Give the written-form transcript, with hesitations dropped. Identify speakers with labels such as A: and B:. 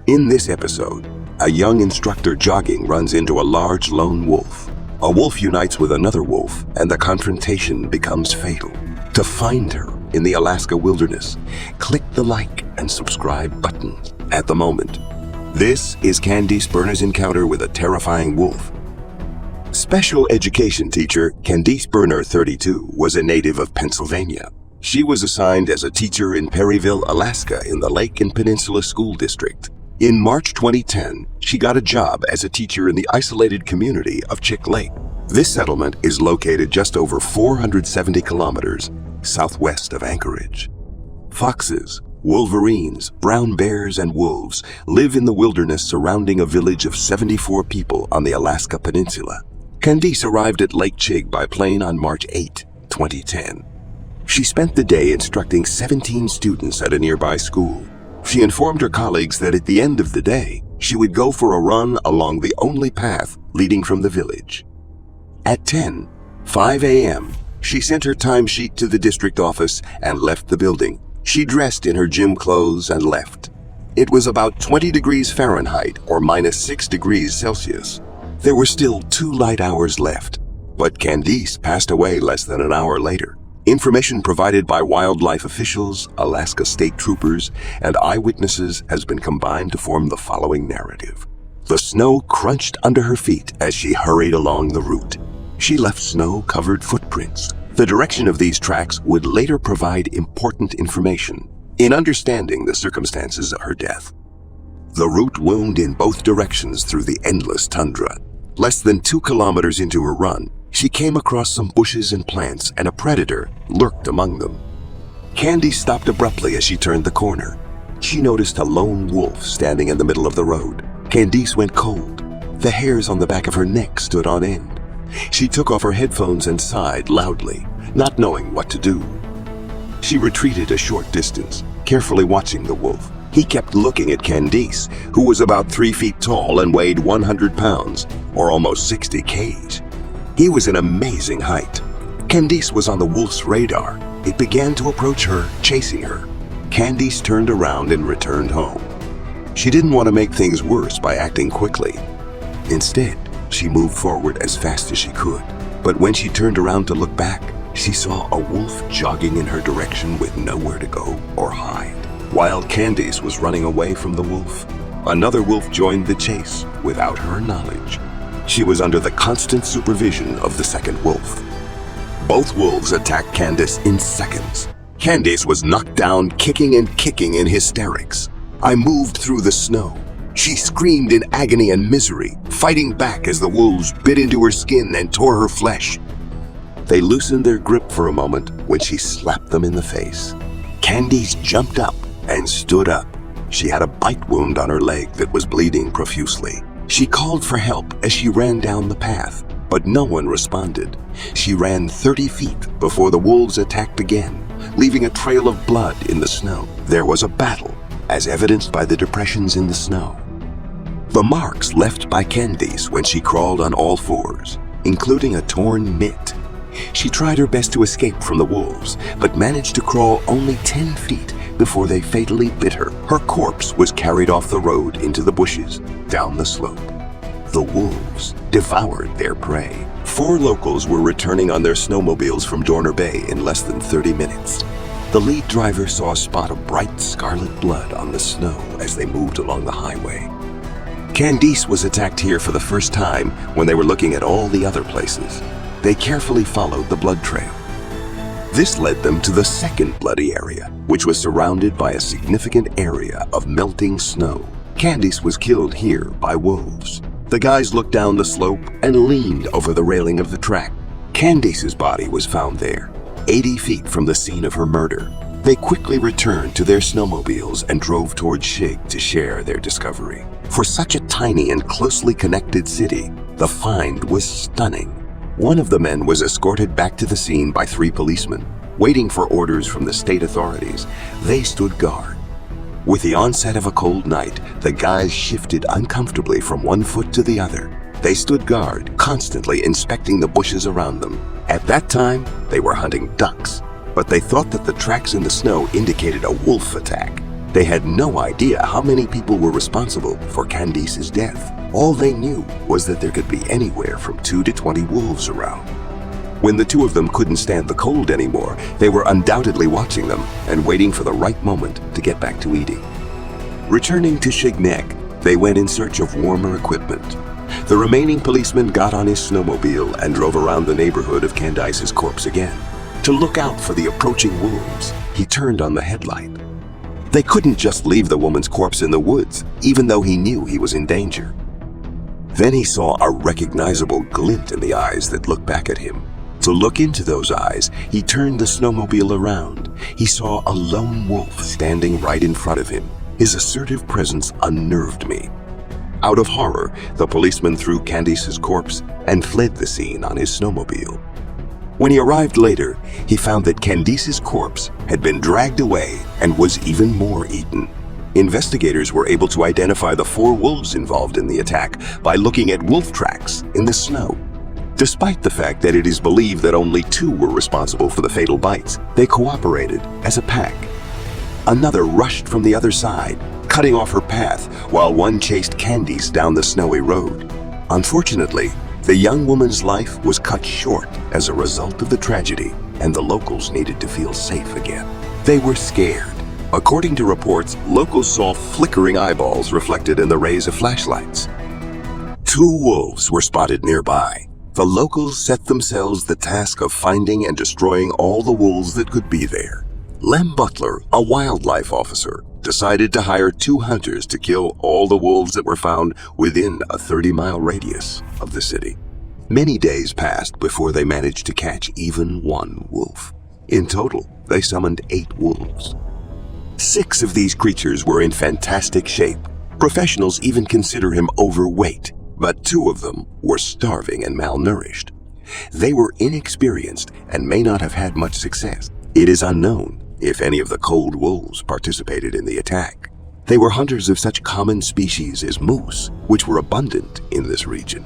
A: In this episode, a young instructor jogging runs into a large lone wolf. A wolf unites with another wolf, and the confrontation becomes fatal. To find her in the Alaska wilderness, click the like and subscribe buttons at the moment. This is Candice Berner's encounter with a terrifying wolf. Special education teacher Candice Berner, 32, was a native of Pennsylvania. She was assigned as a teacher in Perryville, Alaska in the Lake and Peninsula School District. In March 2010, she got a job as a teacher in the isolated community of Chick Lake. This settlement is located just over 470 kilometers southwest of Anchorage. Foxes, wolverines, brown bears, and wolves live in the wilderness surrounding a village of 74 people on the Alaska Peninsula. Candice arrived at Lake Chig by plane on March 8, 2010. She spent the day instructing 17 students at a nearby school. She informed her colleagues that at the end of the day, she would go for a run along the only path leading from the village. At 10:05 a.m., she sent her timesheet to the district office and left the building. She dressed in her gym clothes and left. It was about 20 degrees Fahrenheit or -6 degrees Celsius. There were still 2 light hours left, but Candice passed away less than an hour later. Information provided by wildlife officials, Alaska state troopers, and eyewitnesses has been combined to form the following narrative. The snow crunched under her feet as she hurried along the route. She left snow-covered footprints. The direction of these tracks would later provide important information in understanding the circumstances of her death. The route wound in both directions through the endless tundra. Less than 2 kilometers into her run, she came across some bushes and plants, and a predator lurked among them. Candice stopped abruptly as she turned the corner. She noticed a lone wolf standing in the middle of the road. Candice went cold. The hairs on the back of her neck stood on end. She took off her headphones and sighed loudly, not knowing what to do. She retreated a short distance, carefully watching the wolf. He kept looking at Candice, who was about 3 feet tall and weighed 100 pounds, or almost 60 kgs. He was an amazing height. Candice was on the wolf's radar. It began to approach her, chasing her. Candice turned around and returned home. She didn't want to make things worse by acting quickly. Instead, she moved forward as fast as she could. But when she turned around to look back, she saw a wolf jogging in her direction with nowhere to go or hide. While Candice was running away from the wolf, another wolf joined the chase without her knowledge. She was under the constant supervision of the second wolf. Both wolves attacked Candice in seconds. Candice was knocked down, kicking in hysterics. I moved through the snow. She screamed in agony and misery, fighting back as the wolves bit into her skin and tore her flesh. They loosened their grip for a moment when she slapped them in the face. Candice jumped up and stood up. She had a bite wound on her leg that was bleeding profusely. She called for help as she ran down the path, but no one responded. She ran 30 feet before the wolves' attack began, leaving a trail of blood in the snow. There was a battle, as evidenced by the depressions in the snow. The marks left by Candice when she crawled on all fours, including a torn mitt. She tried her best to escape from the wolves, but managed to crawl only 10 feet before they fatally bit her. Her corpse was carried off the road into the bushes, down the slope. The wolves devoured their prey. 4 locals were returning on their snowmobiles from Dorner Bay in less than 30 minutes. The lead driver saw a spot of bright scarlet blood on the snow as they moved along the highway. Candice was attacked here for the first time when they were looking at all the other places. They carefully followed the blood trail. This led them to the second bloody area, which was surrounded by a significant area of melting snow. Candice was killed here by wolves. The guys looked down the slope and leaned over the railing of the track. Candice's body was found there, 80 feet from the scene of her murder. They quickly returned to their snowmobiles and drove toward Chig to share their discovery. For such a tiny and closely connected city, the find was stunning. One of the men was escorted back to the scene by 3 policemen. Waiting for orders from the state authorities, they stood guard. With the onset of a cold night, the guys shifted uncomfortably from one foot to the other. They stood guard, constantly inspecting the bushes around them. At that time, they were hunting ducks, but they thought that the tracks in the snow indicated a wolf attack. They had no idea how many people were responsible for Candice's death. All they knew was that there could be anywhere from 2 to 20 wolves around. When the two of them couldn't stand the cold anymore, they were undoubtedly watching them and waiting for the right moment to get back to eating. Returning to Shignek, they went in search of warmer equipment. The remaining policeman got on his snowmobile and drove around the neighborhood of Candice's corpse again. To look out for the approaching wolves, he turned on the headlight. They couldn't just leave the woman's corpse in the woods, even though he knew he was in danger. Then he saw a recognizable glint in the eyes that looked back at him. To look into those eyes, he turned the snowmobile around. He saw a lone wolf standing right in front of him. His assertive presence unnerved me. Out of horror, the policeman threw Candice's corpse and fled the scene on his snowmobile. When he arrived later, he found that Candice's corpse had been dragged away and was even more eaten. Investigators were able to identify the 4 wolves involved in the attack by looking at wolf tracks in the snow. Despite the fact that it is believed that only 2 were responsible for the fatal bites, they cooperated as a pack. Another rushed from the other side, cutting off her path, while one chased Candice down the snowy road. Unfortunately, the young woman's life was cut short as a result of the tragedy, and the locals needed to feel safe again. They were scared. According to reports, locals saw flickering eyeballs reflected in the rays of flashlights. 2 wolves were spotted nearby. The locals set themselves the task of finding and destroying all the wolves that could be there. Lem Butler, a wildlife officer, decided to hire 2 hunters to kill all the wolves that were found within a 30-mile radius of the city. Many days passed before they managed to catch even 1 wolf. In total, they summoned 8 wolves. 6 of these creatures were in fantastic shape. Professionals even consider him overweight, but 2 of them were starving and malnourished. They were inexperienced and may not have had much success. It is unknown if any of the cold wolves participated in the attack. They were hunters of such common species as moose, which were abundant in this region.